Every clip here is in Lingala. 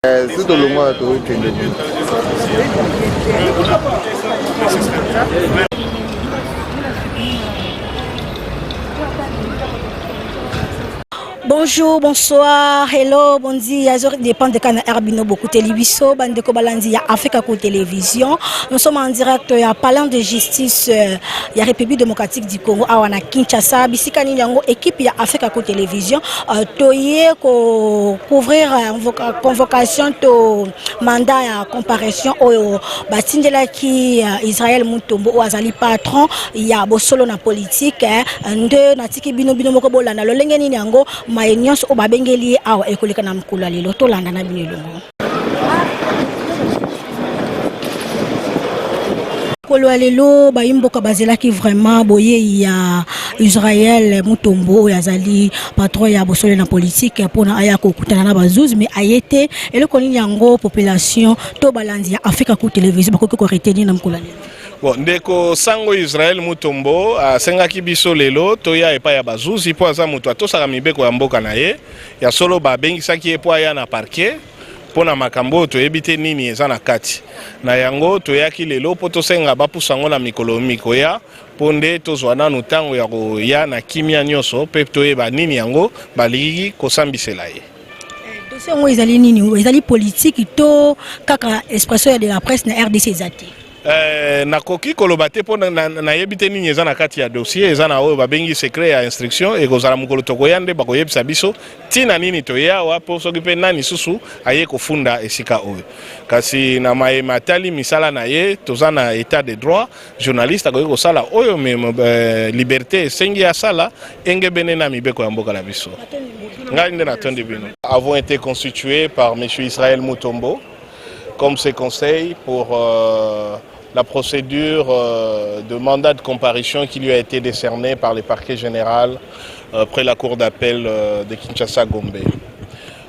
C'est tout le monde qui est Bonjour, bonsoir, hello, bon dia. Ça dépend de quand Herbino beaucoup télévision, bande de Kobalanzi ya Africa Co télévision. Nous sommes en direct à Palais de justice ya République démocratique du Congo à wana Kinshasa. Bisika ni yango équipe ya Africa Co télévision toye ko couvrir convocation to mandat ya comparution au batindela ki Israël Mutombo o azali patron ya bosolo na politique nde natiki bino moko bolanda lolenge ni yango mayenyos o babengeli awa ekoleka na mkula lelo tolanda na binelongo kolwa lelo bayimboka bazelaki vraiment boye ya Israël Mutombo yazali patron ya bosole na politique pona aya kokutana na bazuzi mais ayete eloko nini yango population to balandi ya Africa Co télévision bakoki ko retenir na mkula lelo. Bon, ndeko sango Israël Mutombo asengaki biso lelo toya epa ya bazuzi po aza mutu atosaka mibeko ya mboka na ye ya solo babengisaki ye po aya na parquet pona makambo toyebi te nini eza na kati na yango toyaki lelo po tosenga bapusango na mikolo mikoya po nde tozwa nanu ntango ya koya na kimia nyonso mpe toyeba nini yango balingi kosambisela ye. Dossier ngo ezali nini? Ezali politique to kaka expression de la presse na RDC ezati. Nakoki koloba te po nayebi te nini eza na kati ya dossier eza na oyo babengi secret ya instruction ekozala mokolo tokoya nde bakoyebisa biso tina nini toya awa po soki mpe nani susu aye kofunda esika oyo kasi na mayema tali misala na ye toza na état de droit journaliste akoki kosala oyo liberté esengi asala engebene na mibeko ya mboka na biso ngai nde natondi bino avons été constitués par monsieur Israël Mutombo comme ses conseils pour la procédure de mandat de comparution qui lui a été décernée par le parquet général près la cour d'appel de Kinshasa-Gombe.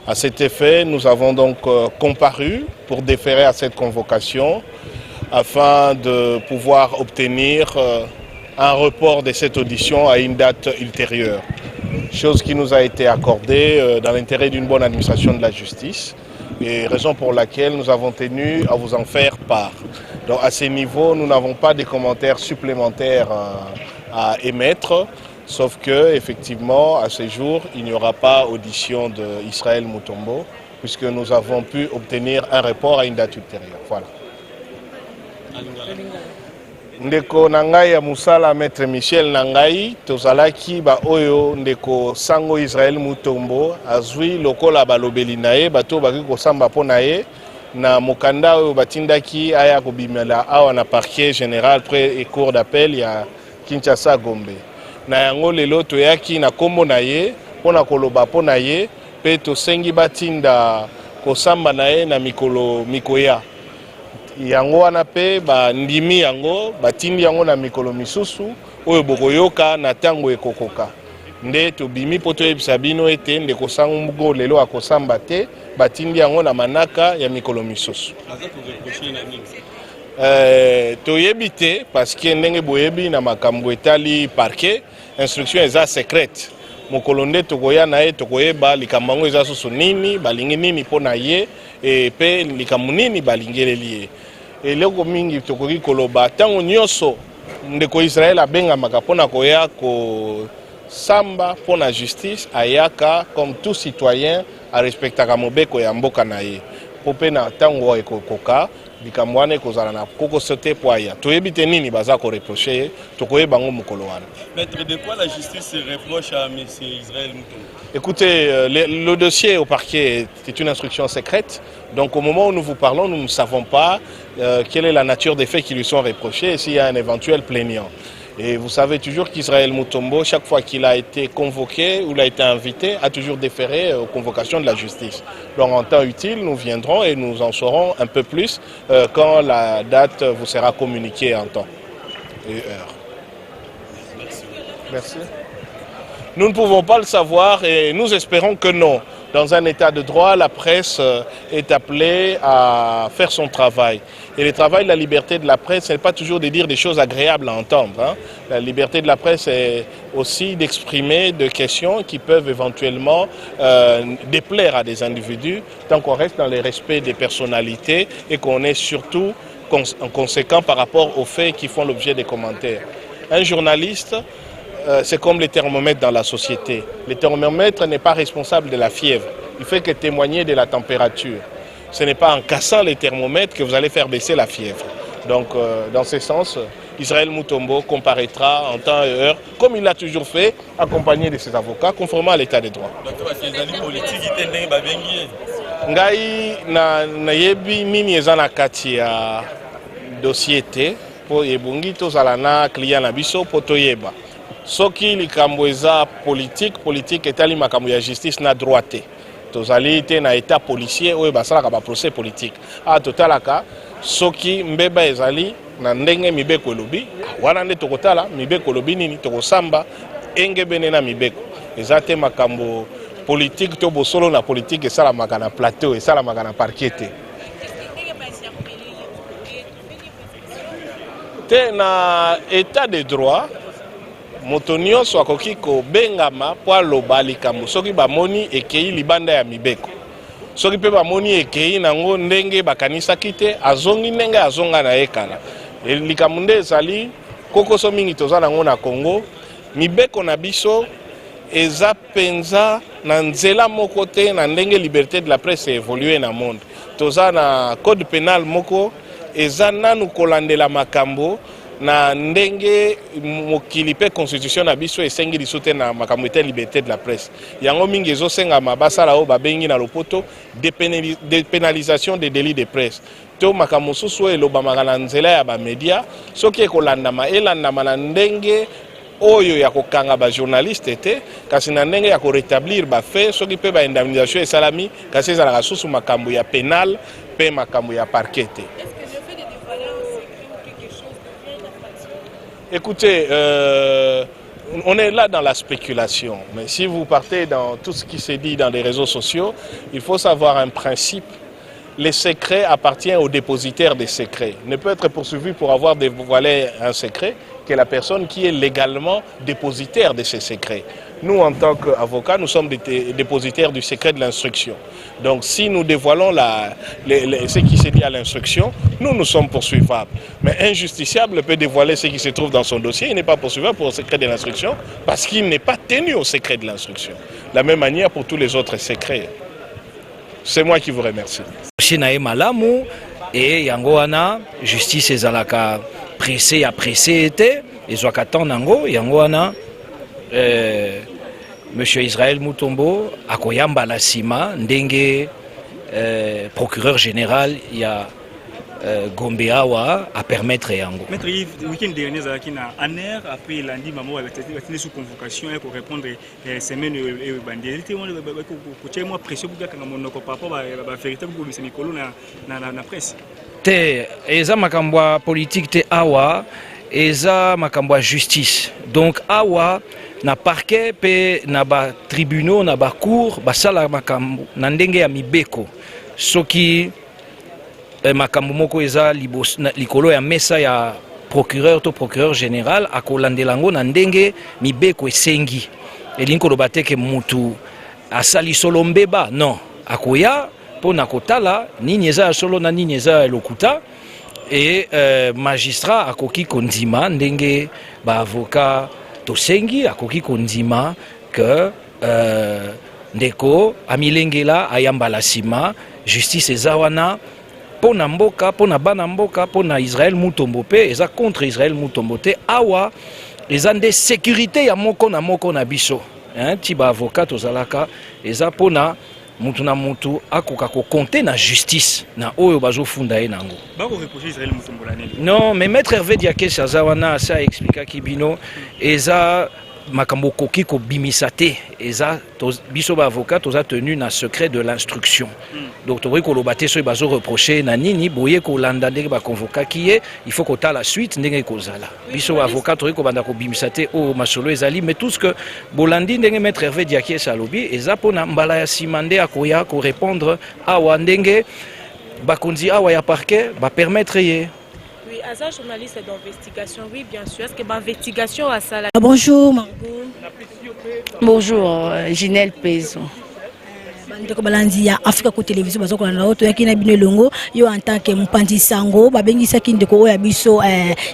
À cet effet, nous avons donc comparu pour déférer à cette convocation afin de pouvoir obtenir un report de cette audition à une date ultérieure, chose qui nous a été accordée dans l'intérêt d'une bonne administration de la justice. Et raison pour laquelle nous avons tenu à vous en faire part. Donc à ce niveau, nous n'avons pas de commentaires supplémentaires à émettre, sauf que effectivement, à ce jour, il n'y aura pas audition d'Israël Mutombo, puisque nous avons pu obtenir un report à une date ultérieure. Voilà. Ndeko nangai ya musala maître Michel nangai tozalaki ba oyo ndeko sango Israël Mutombo azwi lokola balobeli naye bato baki kosamba pona ye na mokanda oyo batindaki aya kobimela awa na parquet général près et cour d'appel ya Kinshasa Gombe na yango lelo toyaki na kombo na ye pona koloba pona ye pe tosengi batinda kosamba na ye na mikolo mikoya yango wana pe ba ndimi yango batindi yango na mikolo misusu oyo bokoyoka na tango ekokoka nde tobimi poto yebisa bino ete ndeko sango mbugo lelo akosamba te batindi yango na manaka ya mikolo misusu toyebi te parce que ndenge boyebi na makambo etali parquet instruction eza secrète mokolo nde tokoya na ye tokoyeba likambo yango eza susu nini balingi nini mpona ye pe likambo nini balingeleli ye eloko mingi tokoki koloba ntango nyonso ndeko Israël abengamaka mpona koya kosamba mpona justice ayaka comme tout citoyen arespectaka mobeko ya mboka na ye po mpe na ntango ekokoka likambo wana ekozala na kokoso te po aya toyebi te nini baza koreproche ye tokoyeba ngo mokolo wana. Maître, de quoi la justice se reproche à M. Israël Mutombo? Écoutez, le dossier au parquet est une instruction secrète. Donc au moment où nous vous parlons, nous ne savons pas quelle est la nature des faits qui lui sont reprochés et s'il y a un éventuel plaignant. Et vous savez toujours qu'Israël Mutombo, chaque fois qu'il a été convoqué ou il a été invité, a toujours déféré aux convocations de la justice. Donc en temps utile, nous viendrons et nous en saurons un peu plus quand la date vous sera communiquée en temps et heure. Merci. Nous ne pouvons pas le savoir et nous espérons que non. Dans un état de droit, la presse est appelée à faire son travail. Et le travail de la liberté de la presse, ce n'est pas toujours de dire des choses agréables à entendre. Hein. La liberté de la presse est aussi d'exprimer des questions qui peuvent éventuellement déplaire à des individus, tant qu'on reste dans le respect des personnalités et qu'on est surtout conséquent par rapport aux faits qui font l'objet des commentaires. Un journaliste, c'est comme les thermomètres dans la société. Le thermomètre n'est pas responsable de la fièvre. Il fait que témoigner de la température. Ce n'est pas en cassant les thermomètres que vous allez faire baisser la fièvre. Donc, dans ce sens, Israël Mutombo comparaîtra en temps et heure, comme il l'a toujours fait, accompagné de ses avocats, conformément à l'état des droits. Ngai na yebi nini eza na kati ya dossier te po ebungi tozala na client na biso po toyeba soki likambo eza politique etali makambo ya justice na droit te tozali te na état policier oyo basalaka ba procès politique totalaka soki mbeba ezali na ndenge mibeko elobi wana nde tokotala mibeko elobi nini tokosamba engebene na mibeko eza te makambo politique to bosolo na politique esalamaka na plateau esalamaka na parquet te na état de droit moto nyonso akoki kobengama po aloba likambo soki bamoni ekei libanda ya mibeko soki mpe bamoni ekei nango ndenge bakanisaki te azongi ndenge azonga na ye kala likambo nde ezali kokoso mingi toza nango na Congo mibeko na biso eza penza na nzela moko te na ndenge liberté de la presse évolué na monde toza na code pénal moko eza nanu kolandela makambo na ndenge mokili pe constitution na biso esengi liso te na makambo ete liberté de la presse yango mingi ezosengama basala oyo babengi na lopoto dépénalisation des délits de presse to makambo mosusu elobamaka na nzela ya bamedia soki ekolandama elandama na ndenge oyo ya kokanga ba journaliste te kasi na ndenge ya ko rétablir ba fait soki pe ba indemnisation esalami kasi ezalaka susu makambo ya pénal pe makambo ya parquet te. Écoutez, on est là dans la spéculation, mais si vous partez dans tout ce qui se dit dans les réseaux sociaux, il faut savoir un principe. Les secrets appartiennent au dépositaire des secrets. Il ne peut être poursuivi pour avoir dévoilé un secret que la personne qui est légalement dépositaire de ces secrets. Nous, en tant qu'avocats, nous sommes des dépositaires du secret de l'instruction. Donc, si nous dévoilons ce qui se dit à l'instruction, nous sommes poursuivables. Mais un justiciable peut dévoiler ce qui se trouve dans son dossier. Il n'est pas poursuivable pour le secret de l'instruction parce qu'il n'est pas tenu au secret de l'instruction. De la même manière pour tous les autres secrets. C'est moi qui vous remercie. Shinae malamu et yangoana justice ezalaka pressé à pressé était ezwaka temps nango yangoana Monsieur Israël Mutombo akoyamba la sima ndenge procureur général ya Gombe awa à permettre yango. Maître Yves, le week-end dernier zalaki na ANER après lundi maman était sous convocation pour répondre semaine bandeli te on ko tché moi pression pour gaka monoko par rapport à vérité pour monsieur Mikolo na presse. Te eza makambo politique te awa eza makambo justice. Donc awa na parquet pe na ba tribunaux na ba cour basala makambo na ndenge ya mibeko soki makambo moko eza likolo ya mesa ya procureur to procureur général akolandelango na ndenge mibeko esengi elinko loba te ke mutu asali solo mbeba non akoya pona kotala nini eza solo na nini eza lokuta et magistrat akoki kondima ndenge ba avocat tosengi akoki kondima que ndeko amilengela ayambala sima justice ezawana pona mboka pona bana mboka pona Israël Mutombo pe eza contre Israël Mutombo te awa eza nde sécurité ya moko na biso ti ba avocat ozalaka eza pona mutu na mutu akoka ko compter na justice na oyo bazofunda ye nango bako reprocher Israël Mutombo la nini. Non mais maître Hervé Diakes azawana ça expliquer kibino eza makambo koki ko bimisate eza biso ba avocat toza tenu na secret de l'instruction. Donc to ko lobate so bazo reprocher na nini boye ko landa ndenge ba convoquer qui est il faut ko ta la suite ndenge ko zala. Biso avocat to ko banda ko bimisate o masolo ezali mais tout ce que bolandi ndenge maître Hervé Diakie salobi eza pona mbala ya simande akoya ko répondre awa ndenge bakonzi awa ya parquet ba permettre ye. Oui, Aza, journaliste d'investigation, oui, bien sûr. Est-ce que l'investigation a ça? Bonjour, Margot. Bonjour, Ginelle Pezo. Bandeko balanzi ya Africa ko télévision bazokola na oto yakina bino longo yo en tant que Mpanzi Sango babengisa kindeko oya biso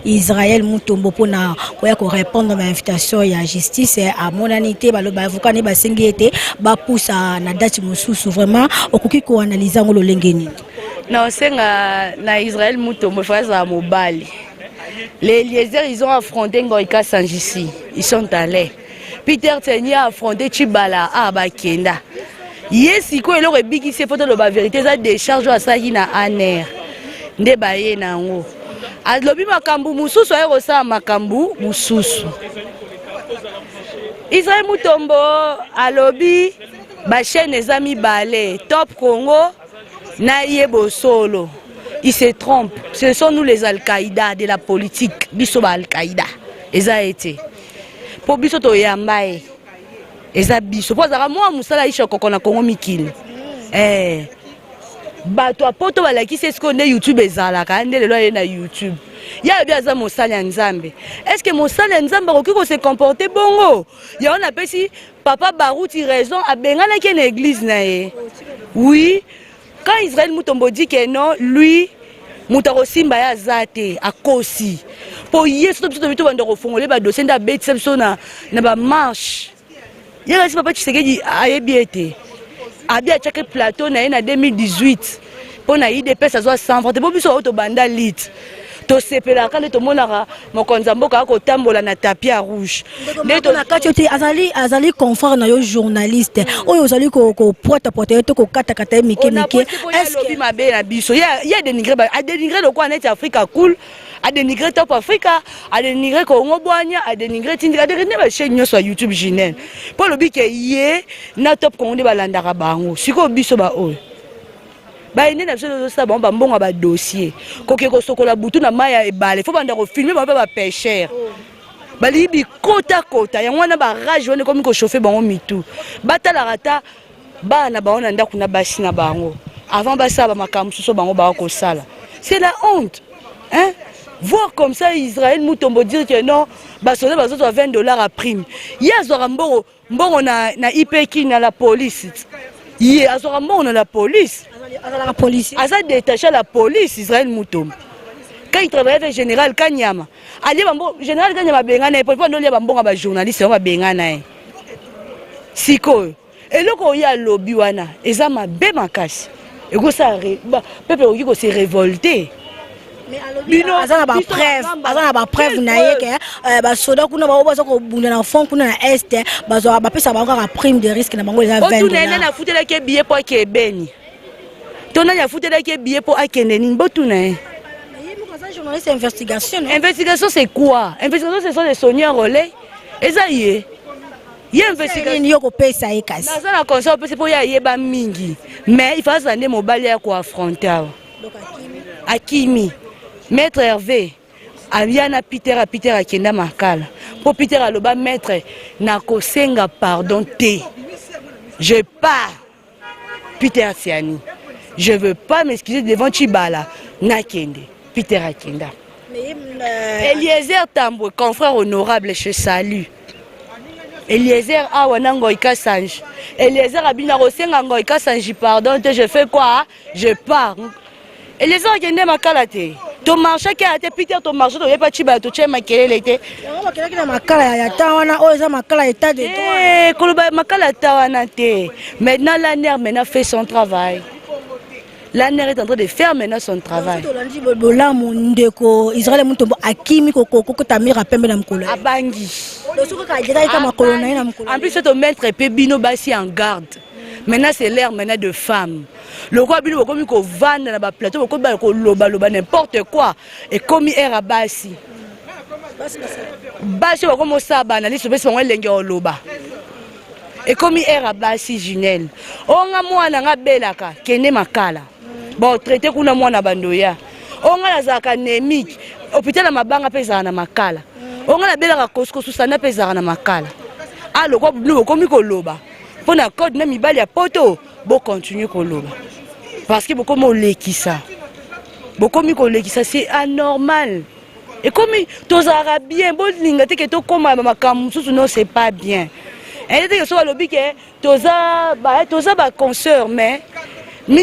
Israël Mutombo pona koya ko répondre à l'invitation ya justice à monanité baloba avocat ne basengi ete ba poussa na date mususu vraiment okoki ko analyser ngolo lengeni. Non, c'est na Israël Mutombo frère à Mobali. Les Eliezer ils ont affronté Ngoïka Sanjisi, ils sont allés. Peter Teni a affronté Chibala à Bakenda. Yes, iko eloko ebikisi foto loba vérité za décharge à ça na aner. Nde baye nango. Alobi makambu mususu ayo sa makambu mususu. Israël Mutombo alobi ba chaîne ezami balé Top Congo na yebo solo. Il se trompe. Ce sont nous les Al-Qaïda de la politique. Biso ba Al-Qaïda. Eza été. Po biso to yambaye. Eza biso po zaka moi musala isha kokona Kongo mikili bato apoto balakisi esko nde YouTube ezalaka nde lelo na YouTube ya bien za mosala ya Nzambe est-ce que mosala ya Nzambe akoki ko se comporter bongo ya on appelle si papa Barouti raison abengana ki na église na ye oui quand Israël Mutombo dit que non lui mutako simba ya zate akosi po yesu to biso bando ko fongole ba dossier nda beti biso na ba marche. Il y a un papa Tshisekedi a été à chaque plateau en 2018 pour na IDP ça soit 100 francs pour biso auto banda lit to sepela quand to monaka mokonzambo ka ko tambola na tapis rouge ndeto na kati azali confrère na yo journaliste oyo azali ko porta to ko kata kata mike est-ce que mabe na biso il y a dénigré le quoi net Africa cool a dénigré Top Africa, a dénigré Congo Boanya, a dénigré Tindika, a dénigré la chaîne sur YouTube Ginelle. Pour le but que yé na Top Congo de balandara bango, si ko biso ba o. Ba ine na biso ça bon ba mbonga ba dossier. Koke ko sokola butu na maya e balé, faut banda ko filmer ba pêcheur. Ba libi kota kota, ya wana ba rage wana comme ko chauffer bango mitu. Batala rata ba na ba ona ndaku na basi na bango. Avant ba ça ba makamsu so bango ba ko sala. C'est la honte. Hein? Voir comme ça Israël Mutombo dire que non, basonné bazoto $20 à prime. Hier azora mbongo na IPK na la police. Hier azora mbongo na la police. La police. Aza détaché à la police Israël Mutombo. Quand il travaillait avec général Kanyama, ali bambo général Kanyama bengana et pour pas ndoli bambonga ba journaliste ba bengana. Siko. Et loko ya lobby wana, eza mabe makasi. Et go ça peuple oki ko se révolter. Bino azana ba preuve na yeke ba soda kuna ba obaza ko bunda na fond kuna na est bazo ba pesa ba ka prime de risque na bango les $20. Otu nene na futela ke billet po ke beni. Tona ya futela ke billet po akende ni botu na. Yé mo kaza journaliste investigation. Investigation c'est quoi? Investigation ce sont des sonneurs relais. Eza yé. Yé investigation yo ko pesa ekasi. Na za na conseil pesa po ya yeba mingi. Mais il faut s'ander mobile ya ko affronter. Donc Akimi Maître Hervé, Aviana Peter a Kenda Makala. Pour Peter Aloba, maître, Nako Senga pardon te. Je pars. Peter Siani. Je veux pas m'excuser devant Chibala. Nakende. Peter Akenda. Eliezer Tambwe, confrère honorable, je salue. Eliezer Awanangoïka Sanj. Eliezer Abina Rosenga Ngoïka Sanji, pardon te, je fais quoi? Je pars. Eliezer Akenda Makala te. To marché qui a été Peter to marché to yepa chiba to chema kelele te on va kelele na makala ya tawana o za makala état de droit koloba makala tawana te maintenant la NER maintenant fait son travail. La NER est en train de faire maintenant son travail. Bola mondeko Israël Mutombo akimi kokoko tamira pembe na mkolo abangi donc ka jira ita makolo na mkolo en plus c'est maître Pebino basi en garde. Maintenant c'est l'ère maintenant de femmes. Le roi Bino comme ko vendre na ba plateau ko ba ko loba n'importe quoi et comme air à basi. basi bakomi osabana liso pesi bango elenge oloba ekomi era basi Junel onga mwana nga belaka kende makala ba traité kuna mwana bandoya onga lazaka nemik hôpital mabanga pesa na makala onga na belaka koskosu sana pesa na makala alo kwa blu komi koloba pona code na mibali ya poto bo continuer koloba parce que bokomi olekisa bokomi kolekisa c'est anormal. Et comme tous arabes bien, bon linga te que to koma makambo susu non c'est pas bien. Et te que so lobi que tous ba consoeur mais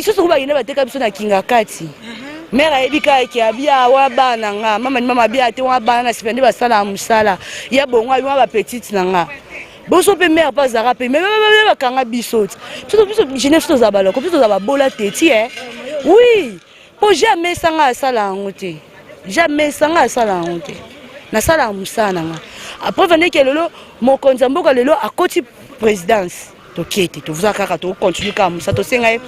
susu ba yina ba te kabiso na kinga kati. Mère ebika ki abia wa bana nga mama bia te wa bana na sipende ba sala musala. Ya bongo wa ba petite na nga. Boso pe mère pas arabe mais ba kanga bisot. Biso jeunesse to za baloko biso za ba bola teti Oui, pour jamais sanga sala ngote. Jamais sanga sala honte na sala musana nga après venir que lelo mon konzamboka lelo a koti présidence to kete to vuza kaka to continue ka musa to senga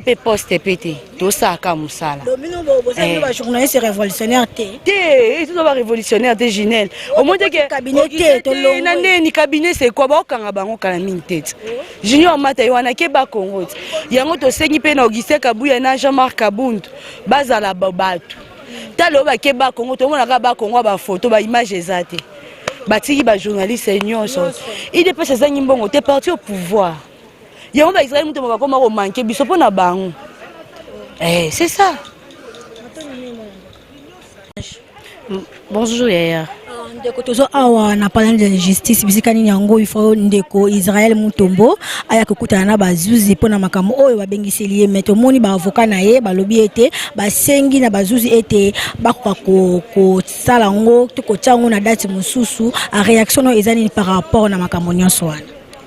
pe poste pété to saka musala domino bo ça ba journaliste révolutionnaire té to ba révolutionnaire té Ginel au moins que cabinet to lo na ni cabinet c'est quoi ba okanga bango kala mine tête junior mata wana ke ba Congo yango to sengi pe na Augustin Kabuya na Jean-Marc Kabundu bazala babatu talo ba ke ba Congo to mona ka ba Congo ba photo ba image ezate batiki ba journaliste nyonso il dépasse ça nyimbongo t'es parti au pouvoir yango ba Israël muto ba koma ko manquer biso pona bango c'est ça. Bonjour Yaya. Ndeko tozo awa na parlant de justice bisikani nyango ifo ndeko Israël Mutombo aya kokutana na bazuzi pona makambo oyo babengiseli ye meto moni ba avocat na ye balobi ete basengi na bazuzi ete bakoka ko sala ngo to ko tsango na date mususu a réaction ezani par rapport na makambo nyonso wana.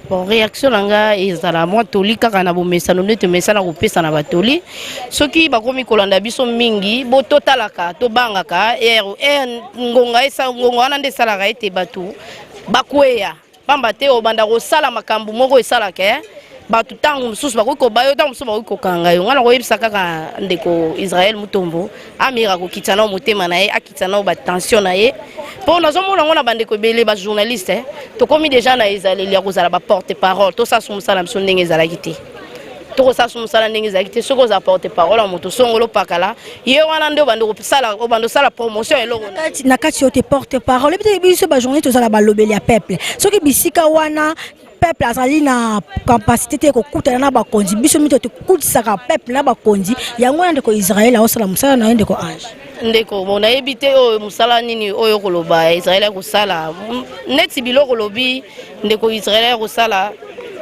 Bon, réaction langa ezala moi toli kaka na bomesa no nete mesana ko pesa na batoli soki bakomi kolanda biso mingi bo totalaka to bangaka ngonga esa ngonga wana nde salaka ete batu bakweya pamba te obanda ko sala makambu moko esala ke batu tangu mususu bakoko bayo tangu mususu bakoko kanga yo ngana ko yebisa kaka ndeko Israël Mutombo amira ko kitana motema na ye akitana ba tension na ye pour nous on a bandeko belé ba journaliste to komi déjà na ezaleli ya kozala ba porte parole to sa sumusala mso ndenge ezala kité to sa sumusala ndenge ezala kité soko za porte parole moto songolo pakala ye wana ndo bandeko sala obando sala promotion eloko na kati yo te porte parole peut-être biso ba journaliste to sala ba lobeli ya peuple soki bisika wana peuple azali na capacité te ko kutana na ba konzi biso mito te kutisaka peuple na ba konzi yango ndeko Israël a osala musala na ndeko ange ndeko bona ebite o musala nini oyo koloba Israël ko sala neti biloko lobi ndeko Israël ko sala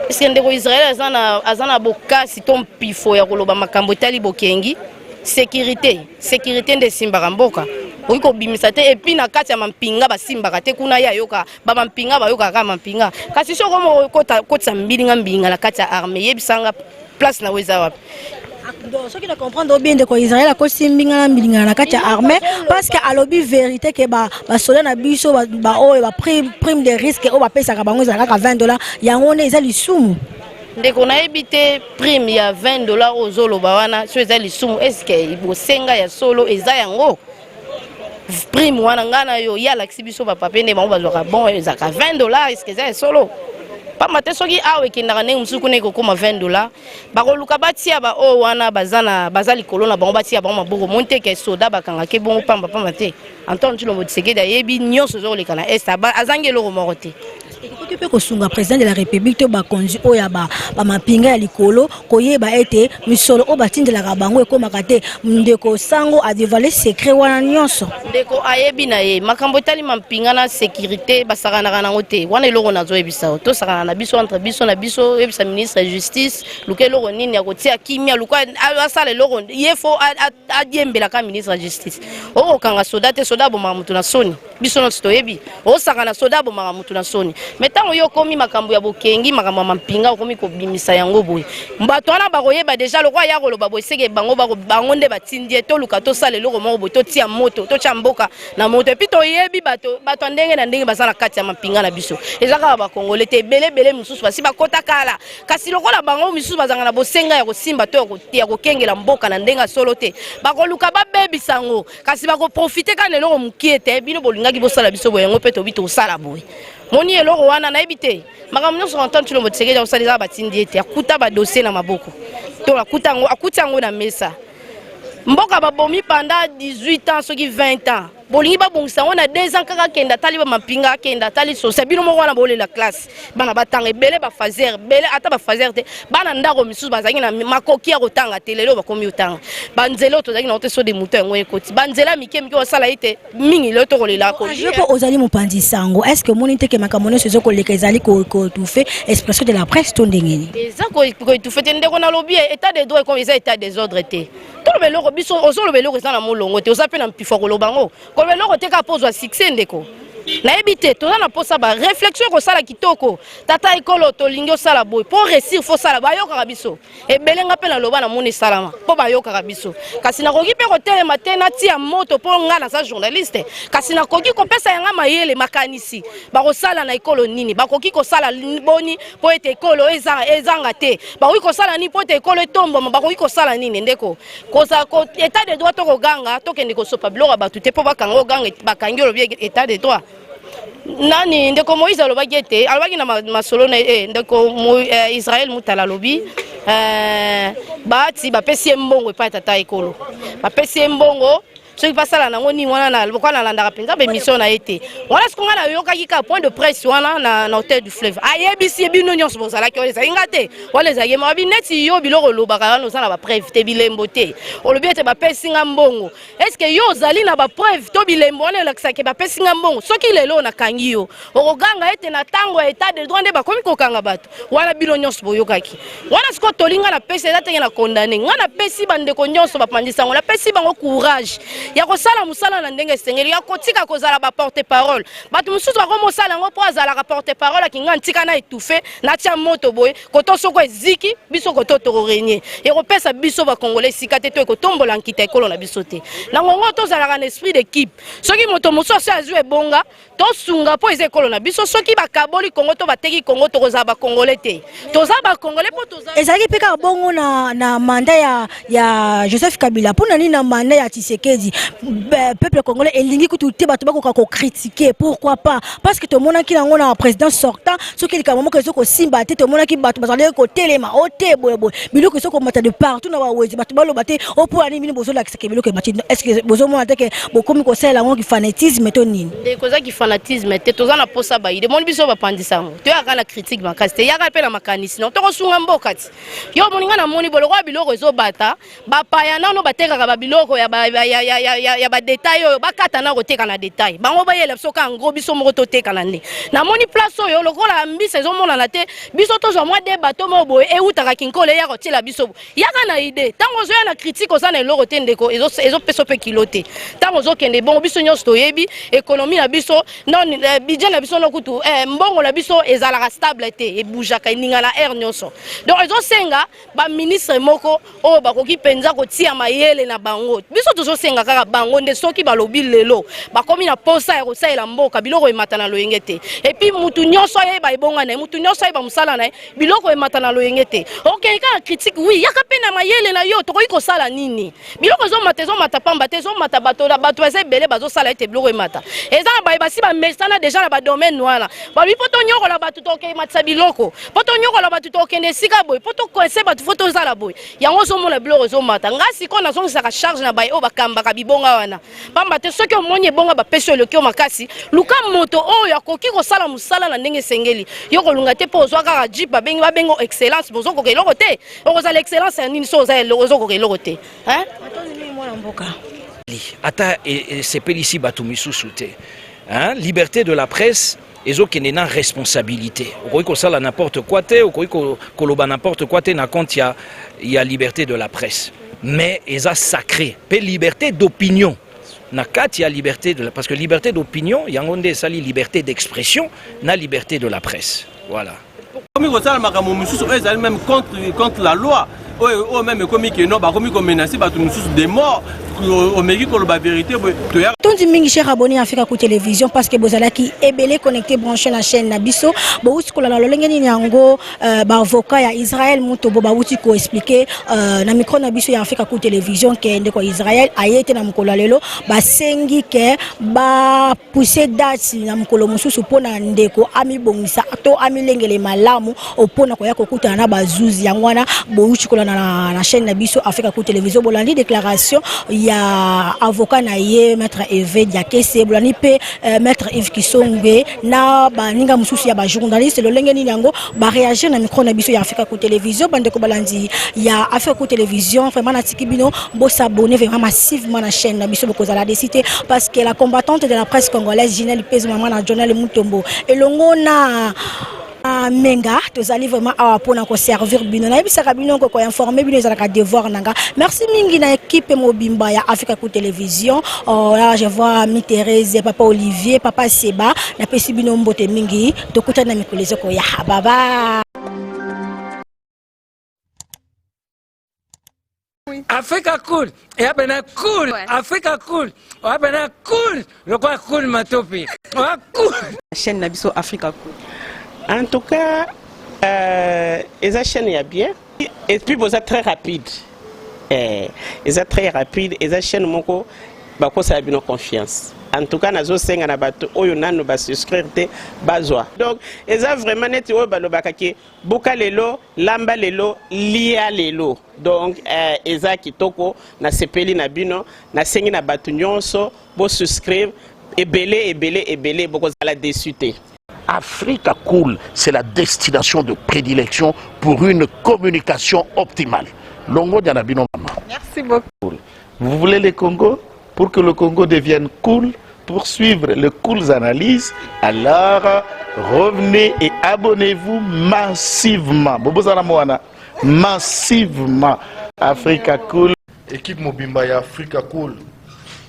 est-ce que ndeko Israël azana bokasi tom pifo ya koloba makambo tali bokengi sécurité nde simba mboka oiko bimisa te epi na kati ya mampinga basimbaka te kuna ya yoka ba mampinga ba yoka ka mampinga kasi soko mo kota mbilinga na kati ya armée yebisanga place na weza wapi. Donc ce qui ne comprendre bien de quoi Israël a kosi mbinga na kati ya armée parce que alobi vérité que ba soldat na biso ba oyo ba prime de risque o ba pesa ka bango za ka $20 yango ne ezali sumu ndeko na ebite prime ya $20 ozoloba wana so ezali sumu est-ce que bosenga ya solo eza yango prime wana ngana yo ya laksi biso ba papende bango bazwaka bon ezaka $20 est-ce que eza solo pas maté soki awe kindaka ne musuku ne ko koma $20 bakoluka batia ba o wana bazali kolona bango batia bango maboko monte ke soda bakanga ke bongo pamba te Antoine Tshilombo Tshisekedi yebi nyonso zo lekana est azange loko moko te. Tu peux kosunga président de la République to ba konzi oya ba mapinga ya likolo koyeba ete misolo o batindela bango ekomaka te ndeko sango a dévoilé secret wana nyonso ndeko ayebi na ye makambo tali mapinga na sécurité basakana kana ngote wana eloko nazo ebisa to sakana na biso entre biso na biso ebisa ministre de justice luke loko nini ya kotia kimia luka asala loko yefo adiembela ka ministre de justice o kanga soda te soda bo mamutu na soni biso no to yebi o sakana soda bo mamutu na soni mais ntango yo komi makambo ya bokengi makambo ya mampinga okomi kobimisa yango boye bato wana bakoyeba deja lokwa ya koloba boye seke bango nde batindi to luka tosala eloko moko boye totia moto totia mboka na moto epi toyebi bato ndenge na ndenge baza na kati ya mampinga na biso eza kaka bakongole te ebele mosusu basi bakota kala kasi lokola bango misusu bazanga na bosenga ya kosimba to ya kokengela mboka na ndenge solo te bakoluka babebisa yango kasi bakoprofite kana eloko mokie te bino bolingaki bosala biso boye yango mpe tobi tosala boye moni eloko wana nayebi te makambo nyonso Antoine Tshilombo Tshisekedi osala eza batindi ete akuta badossier na maboko to akuta yango na mesa mboka babomi pendant 18 ans soki 20 ans bolingi babongisa ngo na 2 ans kaka kenda tali ba mapinga kenda tali sosa bino moko wana bolela classe bana batanga ebele ba fazer bele ata ba fazer te bana ndako misusu bazangi na makoki ya kotanga te lelo bakomi otanga banzelo tozangi na so de muto ngo ekoti banzela mike osala ite mingi lelo to kolela ko je peux ozali mopandi sango est-ce que moni te ke makamone sezo ko leka ezali ko tout fait expression de la presse to ndengeni eza ko tout fait ndeko na lobby état de droit comme état des ordres te to le lelo biso ozolo beloko eza na molongo te oza pe na mpifo ko lobango ko lelo te ka pozo succès ndeko nayebi te toza na posa ba réflexion kosala kitoko tata ekolo tolingi osala boye po réussir fo sala bayokaka biso ebelenga mpe na loba na moni salama po bayokaka biso kasi nakoki mpe kotelema te natia moto po nga naza journaliste kasi nakoki kopesa yanga mayele makanisi bakosala na ekolo nini bakoki kosala boni po ete ekolo ezanga te bakoki kosala nini po ete ekolo etomboma bakoki kosala nini ndeko koza état de droit tokoganga tokende kosopa biloko ya bato te po bakanga oganga bakangi olobi état de droit nani ndeko Moïse alobaki ete alobaki na masolo na ndeko Israël mutala lobi bati bapesi mbongo epai tata ekolo bapesi mbongo soki basala nango ni wana na lokwa na landaka penza be mission na ete wana sikonga na yokaki ka point de presse wana na hôtel du fleuve ayebisi bino nyonso bozala ki oleza ingate wala ezaki mabi neti yo biloko lobaka wana osala ba preuve te bilembo te olobi ete bapesi nga mbongo est-ce que yo ozali na ba preuve to bilembo wana elakisa ke bapesi nga mbongo soki lelo na kangi yo okoganga ete na tango état de droit nde bakomi kokanga bato wana bino nyonso boyokaki wana siko tolinga na pesi eza tenge na condamné nga na pesi bandeko nyonso bapandisango na pesi bango courage ya kosala musala na ndenge sengeli ya kotika kozala ba porte parole bato mususu bakomosala ngo po azala ka porte parole akinga ntika na étouffé na tia moto boye koto soko eziki biso koto tororenye et kopesa biso ba congolais sikate to ekotombola nkita ekolo na biso te na ngongo tozala na esprit d'équipe soki moto mususu azwe bonga to sunga po ezekolo na biso soki bakaboli kongo to bateki kongo to kozala ba congolais te toza ba congolais po toza ezali peka bongo na mandat ya Joseph Kabila pour nani na mandat ya Tshisekedi peuple congolais elingi kututé bato bakoka ko critiquer pourquoi pas parce que to monaki nango na président sortant soki likamamo ke soko simba te to monaki bato bazali ko telema ote boyeboy biloko soko mata de partout na bawezi bato baloba te opo ani mini bozo la kiseke biloko mati est-ce que bozo mona te ke bokomi ko sala ngo ki fanatisme to nini de koza ki fanatisme te toza na posa ba ide mon biso ba pandisango to ya kana critique makasi te ya ka pe na makanisi no to ko sunga mboka ti yo moninga na moni boloko biloko ezo bata ba paya nano bateka ka ba biloko ya ba détail oyo bakata na koteka na détail bango bayela soka ngo biso moko toteka na nde na moni place oyo lokola mbisa ezomona na te biso tozwa mwa de bato mo boye eutaka kinkole ya kotila biso yaka na ide tango zo ya na critique osana eloko te ndeko ezo peso pe kilote tango zo kende bongo biso nyonso toyebi économie na biso non budget na biso no kutu mbongo na biso ezalaka stable te ebujaka ninga la air nyonso donc ezo senga ba ministre moko o bakoki penza kotia mayele na bango biso tozo senga kaka bango nde soki balobi lelo bakomi na posa ya kosalela mboka biloko emata na loyenge te et puis mutu nyonso ayeba ebonga na mutu nyonso ayeba musala na biloko emata na loyenge te okei ka critique oui yaka pe na mayele na yo tokoki kosala nini biloko ezomata pamba te ezomata bato baza ebele bazosala ete biloko emata eza na baye basi bamesana deja na badomaine wana babi po tonyokola bato tokematisa biloko po tonyokola bato tokende esika boye po tokoese bato fo tozala boye yango ozomona biloko ezomata nga sikoyo nazongisaka charge na baye oyo bakambaka bibonga wana pamba te soki omoni ebonga bapesi eleki makasi luka moto oyo akoki kosala mosala na ndenge esengeli yo kolunga te mpo ozwa kaka jip babengo excellence bozokoka eloko te okozala excellence ya nini so ozokoka eloko te ata sepelisi bato misusu te liberté de la presse ezokende na responsabilité okoki kosala n'importe quoi te okoki koloba n'importe quoi te na compte ya liberté de la presse mais eza sacré pe liberté d'opinion na kati ya liberté de la, parce que liberté d'opinion yango nde esali liberté d'expression na liberté de la presse. Voilà. Comme ça, même contre la loi. Oh, même comme il non, comme il menacé, des morts. Au Mexique, la vérité. Tondi mingi cher abonné à Africa Coup Télévision parce que bozala ki ebele connecté branché la chaîne na biso bo uti ko la lolenge ni yango ba avocat ya Israël muto bo ba uti ko expliquer na micro na biso ya Africa Coup Télévision ke ndeko Israël ayete na mukolo lelo ba sengi ke ba pousser date na mukolo mususu pona ndeko ami bongisa to ami lengele malamu opona ko ya kokuta na bazuzi yangwana bo uti ko na chaîne na biso Africa Coup Télévision bo landi déclaration ya avocat na ye maître Eve Diakese bolani pe maître Yves Kisongwe na ba ninga mususu ya ba journaliste le lengeni yango ba réagir na micro na biso ya Africa Coup Télévision bande ko balandi ya Africa Coup Télévision vraiment na tikibino bo s'abonner vraiment massivement na chaîne na biso bokozala décider parce que la combattante de la presse congolaise Ginelle Pez maman na journal Mutombo elongo na menga tozali vraiment awa pona ko servir bino na bisaka bino ko informer bino ezalaka devoir nanga. Merci mingi na équipe mobimba ya Africa Coup Télévision. Là je vois mi Thérèse, papa Olivier, papa Seba na pesi bino mbote mingi tokuta na mikolezo ko ya baba. Africa Cool, et après cool, Africa Cool, après cool, le quoi cool ma topi, cool. Chaîne Nabiso Africa Cool. En tout cas, les chaînes y a bien. Et puis vous êtes très rapide. Ils êtes très rapide. Les chaînes moko, bako ça a bien confiance. En tout cas, nazo senga na bato oyo nanu ba souscrire te bazwa. Donc, ils ont vraiment net oyo balo bakaki buka lelo, lamba lelo, lia lelo. Donc, eza kitoko na sepeli na bino, na sengi na bato nyonso bo souscrire ebele boko za la déçuté. Africa Cool, c'est la destination de prédilection pour une communication optimale. Longo Dianabino Mama. Merci beaucoup. Vous voulez le Congo? Pour que le Congo devienne cool, pour suivre les cool analyses, alors revenez et abonnez-vous massivement. Bobozala Moana, massivement. Africa Cool. Équipe Mobimba ya Africa Cool.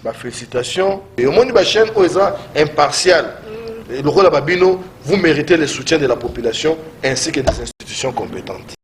Bah, félicitations. Et au monde de la chaîne, impartial. Et le rôle de Babino, vous méritez le soutien de la population ainsi que des institutions compétentes.